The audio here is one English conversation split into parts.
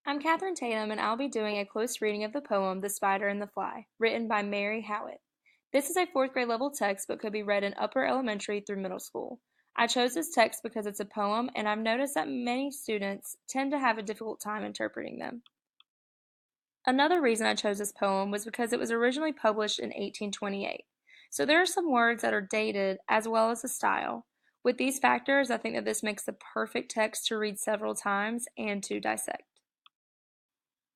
I'm Catherine Tatum, and I'll be doing a close reading of the poem The Spider and the Fly, written by Mary Howitt. This is a fourth grade level text but could be read in upper elementary through middle school. I chose this text because it's a poem, and I've noticed that many students tend to have a difficult time interpreting them. Another reason I chose this poem was because it was originally published in 1828. So there are some words that are dated as well as the style. With these factors, I think that this makes the perfect text to read several times and to dissect.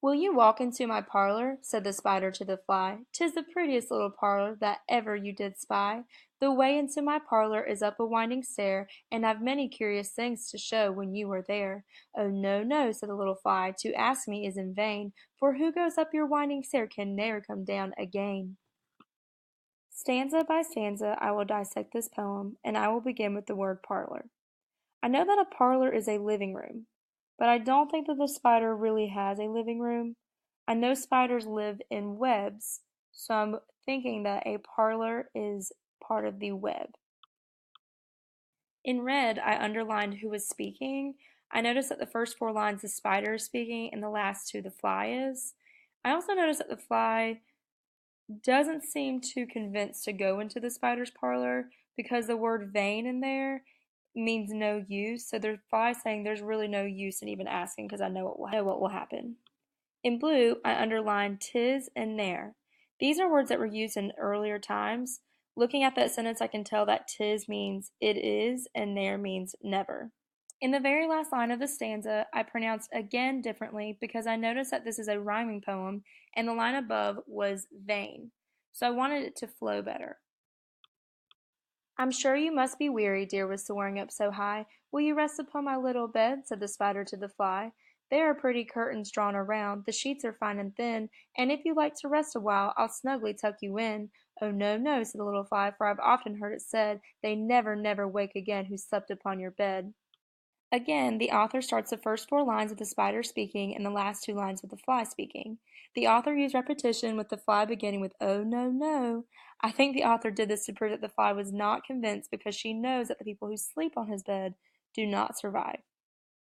"Will you walk into my parlor?" said the spider to the fly. "'Tis the prettiest little parlor that ever you did spy. The way into my parlor is up a winding stair, and I've many curious things to show when you are there." "Oh, no, no," said the little fly, "to ask me is in vain, for who goes up your winding stair can ne'er come down again." Stanza by stanza I will dissect this poem, and I will begin with the word parlor. I know that a parlor is a living room, but I don't think that the spider really has a living room. I know spiders live in webs, so I'm thinking that a parlor is part of the web. In red, I underlined who was speaking. I noticed that the first four lines the spider is speaking and the last two the fly is. I also noticed that the fly doesn't seem too convinced to go into the spider's parlor because the word vain in there means no use. So the fly saying there's really no use in even asking because I know what will happen. In blue, I underlined tis and ne'er. These are words that were used in earlier times. Looking at that sentence, I can tell that tis means it is and ne'er means never. In the very last line of the stanza, I pronounced again differently because I noticed that this is a rhyming poem and the line above was vain, so I wanted it to flow better. "I'm sure you must be weary, dear, with soaring up so high. Will you rest upon my little bed?" said the spider to the fly. "There are pretty curtains drawn around, the sheets are fine and thin, and if you like to rest awhile, I'll snugly tuck you in." "Oh, no, no," said the little fly, "for I've often heard it said, they never, never wake again who slept upon your bed." Again, the author starts the first four lines with the spider speaking and the last two lines with the fly speaking. The author used repetition with the fly beginning with "oh no no." I think the author did this to prove that the fly was not convinced because she knows that the people who sleep on his bed do not survive.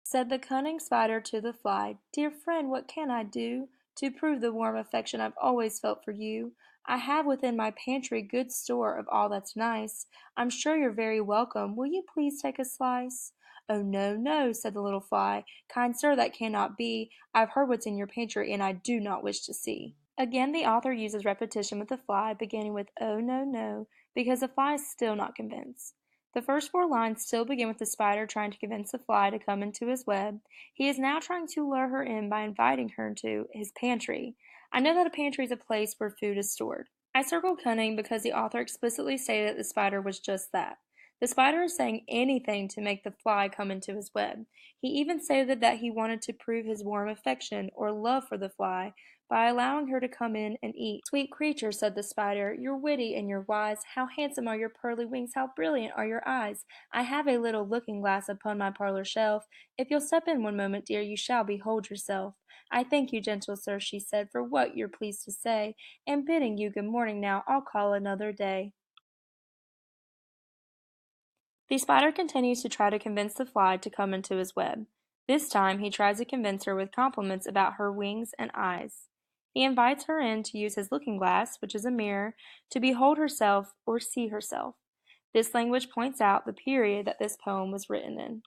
Said the cunning spider to the fly, "Dear friend, what can I do to prove the warm affection I've always felt for you? I have within my pantry good store of all that's nice. I'm sure you're very welcome. Will you please take a slice?" "Oh, no, no," said the little fly. "Kind sir, that cannot be. I've heard what's in your pantry, and I do not wish to see." Again, the author uses repetition with the fly, beginning with "oh, no, no," because the fly is still not convinced. The first four lines still begin with the spider trying to convince the fly to come into his web. He is now trying to lure her in by inviting her into his pantry. I know that a pantry is a place where food is stored. I circled cunning because the author explicitly stated that the spider was just that. The spider is saying anything to make the fly come into his web. He even stated that he wanted to prove his warm affection or love for the fly by allowing her to come in and eat. "Sweet creature," said the spider, "you're witty and you're wise. How handsome are your pearly wings, how brilliant are your eyes. I have a little looking glass upon my parlor shelf. If you'll step in one moment, dear, you shall behold yourself." "I thank you, gentle sir," she said, "for what you're pleased to say, and bidding you good morning now, I'll call another day." The spider continues to try to convince the fly to come into his web. This time he tries to convince her with compliments about her wings and eyes. He invites her in to use his looking glass, which is a mirror, to behold herself or see herself. This language points out the period that this poem was written in.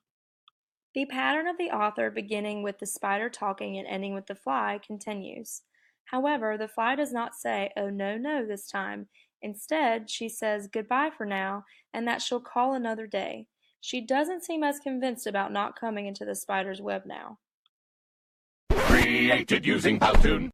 The pattern of the author beginning with the spider talking and ending with the fly continues. However, the fly does not say, "oh no, no," this time. Instead, she says goodbye for now and that she'll call another day. She doesn't seem as convinced about not coming into the spider's web now. Created using Powtoon.